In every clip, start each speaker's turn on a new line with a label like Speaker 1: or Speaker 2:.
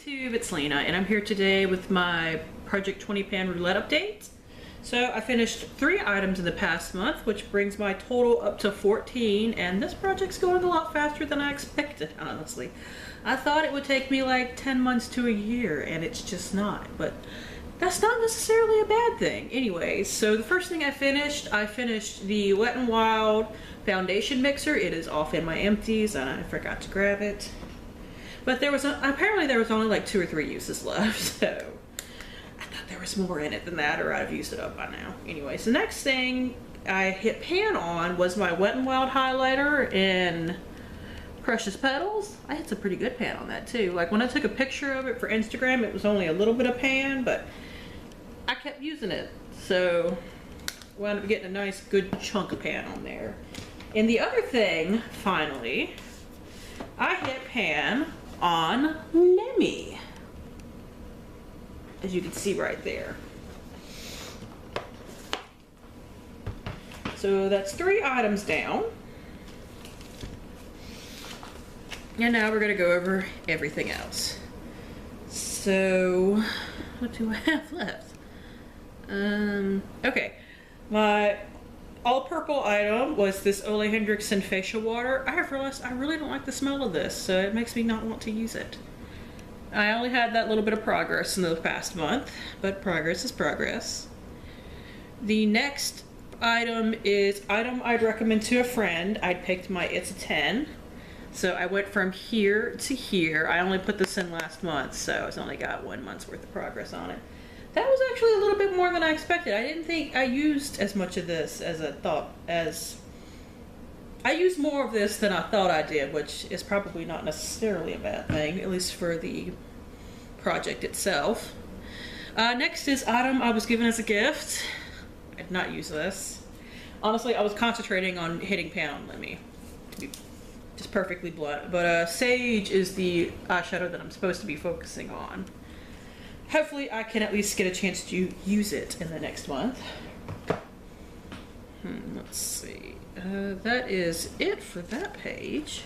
Speaker 1: YouTube, it's Lena, and I'm here today with my Project 20 Pan Roulette update. So I finished 3 items in the past month, which brings my total up to 14, and this project's going a lot faster than I expected, honestly. I thought it would take me like 10 months to a year, and it's just not, but that's not necessarily a bad thing. Anyway, so the first thing I finished the Wet n Wild foundation mixer. It is off in my empties, and I forgot to grab it. But apparently there was only like 2 or 3 uses left, so I thought there was more in it than that, or I'd have used it up by now. Anyway, so next thing I hit pan on was my Wet n Wild highlighter in Precious Petals. I had some pretty good pan on that too. Like when I took a picture of it for Instagram, it was only a little bit of pan, but I kept using it. So we wound up getting a nice good chunk of pan on there. And the other thing, finally, I hit pan on Lemmy, as you can see right there. So that's 3 items down. And now we're gonna go over everything else. So, what do I have left? Okay, my all purple item was this Ole Henriksen facial water. I have realized I really don't like the smell of this, so it makes me not want to use it. I only had that little bit of progress in the past month, but progress is progress. The next item is item I'd recommend to a friend. I'd picked my It's a 10. So I went from here to here. I only put this in last month, so it's only got 1 month's worth of progress on it. That was actually a little bit more than I expected. I didn't think I used as much of this as I thought. I used more of this than I thought I did, which is probably not necessarily a bad thing, at least for the project itself. Next is item I was given as a gift. I did not use this. Honestly, I was concentrating on hitting pan on Lemmy, to be just perfectly blunt. But Sage is the eyeshadow that I'm supposed to be focusing on. Hopefully I can at least get a chance to use it in the next month. Let's see. That is it for that page.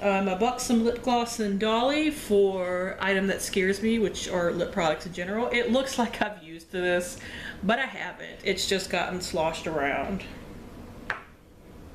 Speaker 1: I bought some lip gloss and Dolly for item that scares me, which are lip products in general. It looks like I've used this, but I haven't. It's just gotten sloshed around.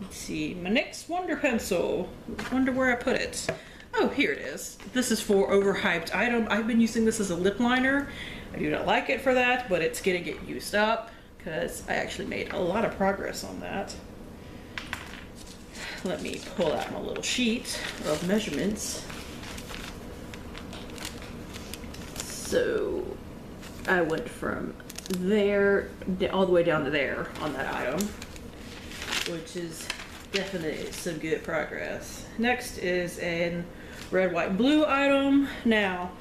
Speaker 1: Let's see, my NYX Wonder Pencil. Wonder where I put it. Oh, here it is. This is for overhyped item. I've been using this as a lip liner. I do not like it for that, but it's gonna get used up because I actually made a lot of progress on that. Let me pull out my little sheet of measurements. So I went from there all the way down to there on that item, which is definitely some good progress. Next is an red, white, and blue item. Now,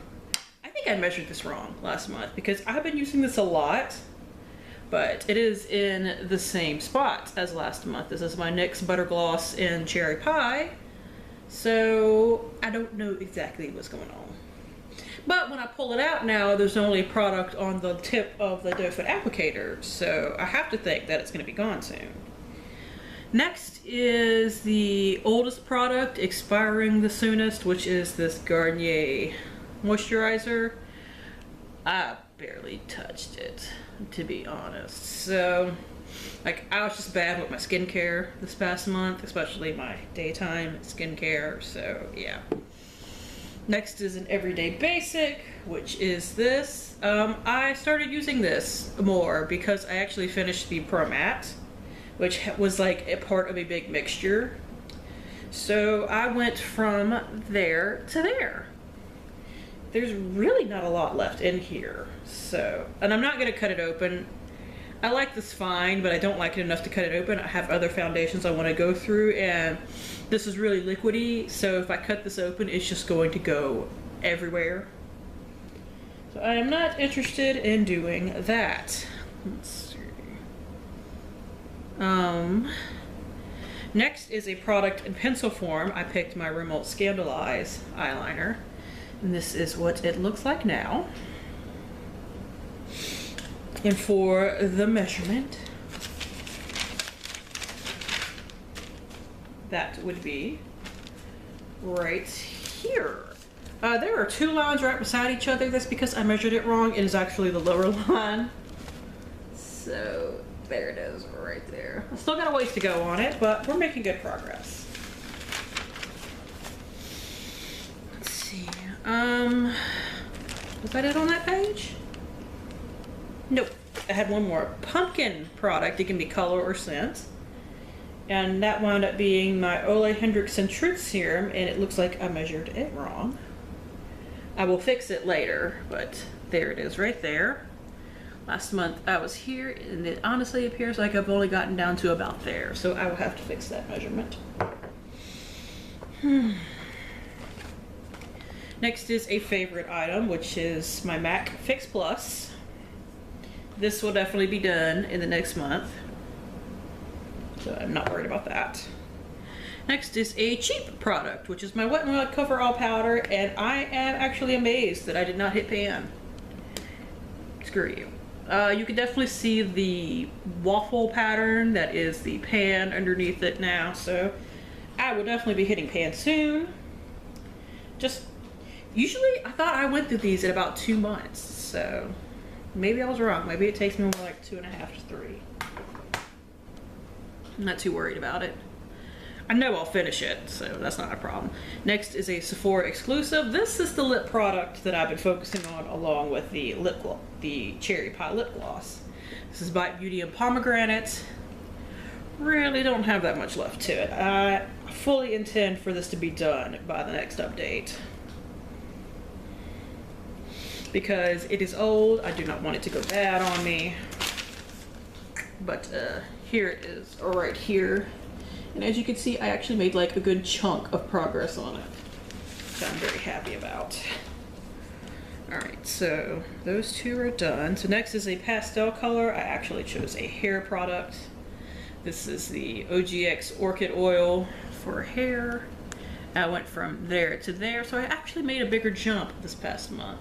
Speaker 1: I think I measured this wrong last month because I've been using this a lot, but it is in the same spot as last month. This is my NYX Butter Gloss in Cherry Pie. So I don't know exactly what's going on. But when I pull it out now, there's only product on the tip of the doe foot applicator, so I have to think that it's gonna be gone soon. Next is the oldest product, expiring the soonest, which is this Garnier Moisturizer. I barely touched it, to be honest. So, like, I was just bad with my skincare this past month, especially my daytime skincare, so yeah. Next is an everyday basic, which is this. I started using this more because I actually finished the Pro Matte, which was like a part of a big mixture. So I went from there to there. There's really not a lot left in here. So, and I'm not gonna cut it open. I like this fine, but I don't like it enough to cut it open. I have other foundations I wanna go through, and this is really liquidy, so if I cut this open, it's just going to go everywhere. So I am not interested in doing that. Let's see. Next is a product in pencil form. I picked my Rimmel Scandalize eyeliner, and this is what it looks like now. And for the measurement, that would be right here. There are two lines right beside each other. That's because I measured it wrong. It is actually the lower line. So there it is right there. I still got a ways to go on it, but we're making good progress. Let's see. Was that it on that page? Nope. I had one more pumpkin product. It can be color or scent. And that wound up being my Ole Henriksen Truth Serum, and it looks like I measured it wrong. I will fix it later, but there it is right there. Last month I was here, and it honestly appears like I've only gotten down to about there, so I will have to fix that measurement. Next is a favorite item, which is my MAC Fix Plus. This will definitely be done in the next month, so I'm not worried about that. Next is a cheap product, which is my Wet n Wild Cover All Powder, and I am actually amazed that I did not hit pan. Screw you. You can definitely see the waffle pattern that is the pan underneath it now, so I will definitely be hitting pan soon. Usually I thought I went through these in about 2 months, so maybe I was wrong. Maybe it takes me more like 2.5 to 3. I'm not too worried about it. I know I'll finish it, so that's not a problem. Next is a Sephora Exclusive. This is the lip product that I've been focusing on along with the lip gloss, the Cherry Pie Lip Gloss. This is by Beauty and Pomegranate. Really don't have that much left to it. I fully intend for this to be done by the next update, because it is old. I do not want it to go bad on me. But here it is, right here. And as you can see, I actually made like a good chunk of progress on it, which I'm very happy about. Alright, so those two are done. So next is a pastel color. I actually chose a hair product. This is the OGX Orchid Oil for hair. I went from there to there, so I actually made a bigger jump this past month.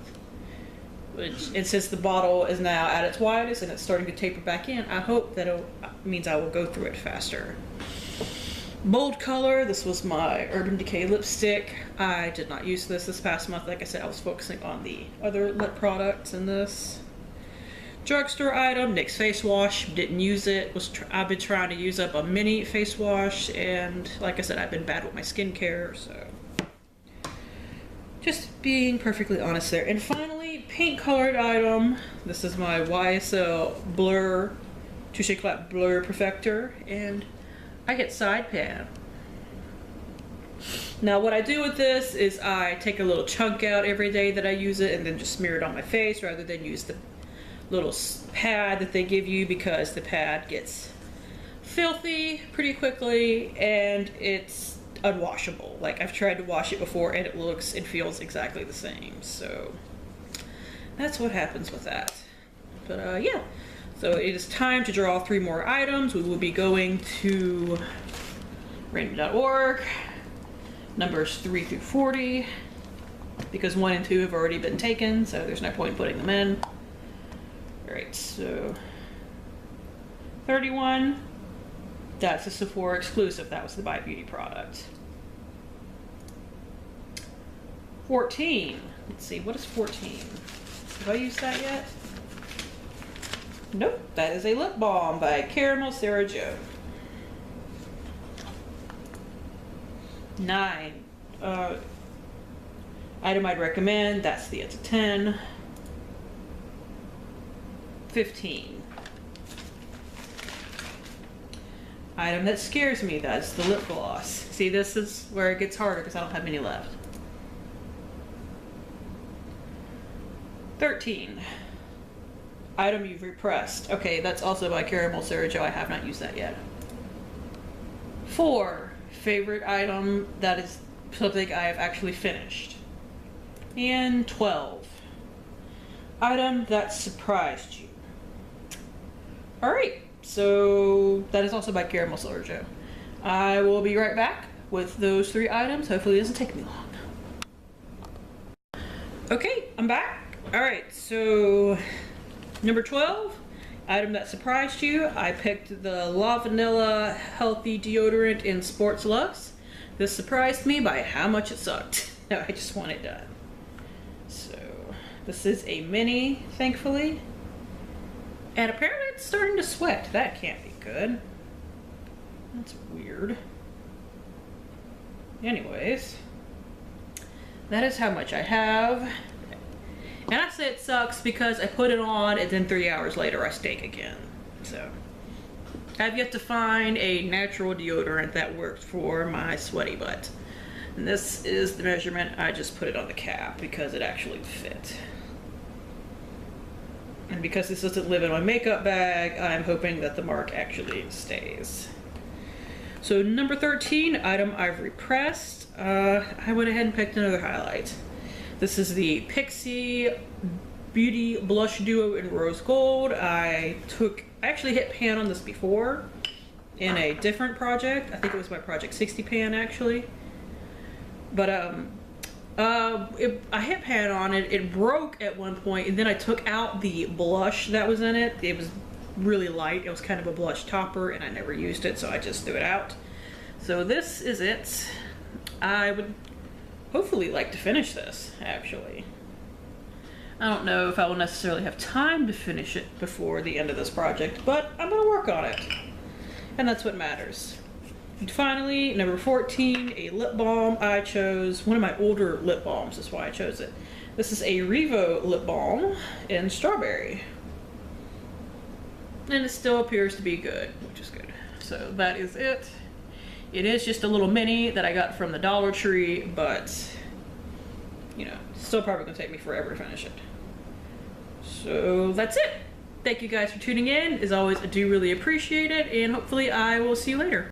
Speaker 1: And since the bottle is now at its widest and it's starting to taper back in, I hope that it means I will go through it faster. Bold color, this was my Urban Decay lipstick. I did not use this past month. Like I said, I was focusing on the other lip products in this. Drugstore item, NYX face wash. Didn't use it. I've been trying to use up a mini face wash, and like I said, I've been bad with my skincare, so just being perfectly honest there. And finally, pink colored item. This is my Ysoblur Touche Clap Blur Perfector, and I get side pan. Now what I do with this is I take a little chunk out every day that I use it and then just smear it on my face rather than use the little pad that they give you, because the pad gets filthy pretty quickly and it's unwashable. Like, I've tried to wash it before and it looks and feels exactly the same. So that's what happens with that. But yeah. So it is time to draw 3 more items. We will be going to Randomorg, numbers 3 through 40, because 1 and 2 have already been taken, so there's no point in putting them in. Alright, so 31, that's a Sephora Exclusive. That was the By Beauty product. 14, let's see, what is 14? Have I used that yet? Nope, that is a lip balm by Caramel Sarah Jo. 9, item I'd recommend, that's the It's a 10. 15, item that scares me, that's the lip gloss. See, this is where it gets harder because I don't have any left. 13, item you've repressed. Okay, that's also by Caramel Sarah Jo. I have not used that yet. 4, favorite item that is something I have actually finished. And 12, item that surprised you. Alright, so that is also by Caramel Sarah Jo. I will be right back with those 3 items. Hopefully it doesn't take me long. Okay, I'm back. Alright, so number 12, item that surprised you. I picked the La Vanilla Healthy Deodorant in Sports Luxe. This surprised me by how much it sucked. I just want it done. This is a mini, thankfully. And apparently it's starting to sweat. That can't be good. That's weird. Anyways, that is how much I have. And I say it sucks because I put it on and then 3 hours later I stink again. So, I've yet to find a natural deodorant that works for my sweaty butt. And this is the measurement. I just put it on the cap because it actually fit. And because this doesn't live in my makeup bag, I'm hoping that the mark actually stays. So number 13, item I've repressed. I went ahead and picked another highlight. This is the Pixi Beauty Blush Duo in Rose Gold. I actually hit pan on this before in a different project. I think it was my Project 60 pan actually. But I hit pan on it. It broke at one point, and then I took out the blush that was in it. It was really light. It was kind of a blush topper, and I never used it, so I just threw it out. So this is it. I would hopefully like to finish this, actually. I don't know if I will necessarily have time to finish it before the end of this project, but I'm gonna work on it. And that's what matters. And finally, number 14, a lip balm. I chose one of my older lip balms, that's why I chose it. This is a Revo lip balm in strawberry. And it still appears to be good, which is good. So that is it. It is just a little mini that I got from the Dollar Tree, but, you know, still probably gonna take me forever to finish it. So that's it. Thank you guys for tuning in. As always, I do really appreciate it, and hopefully I will see you later.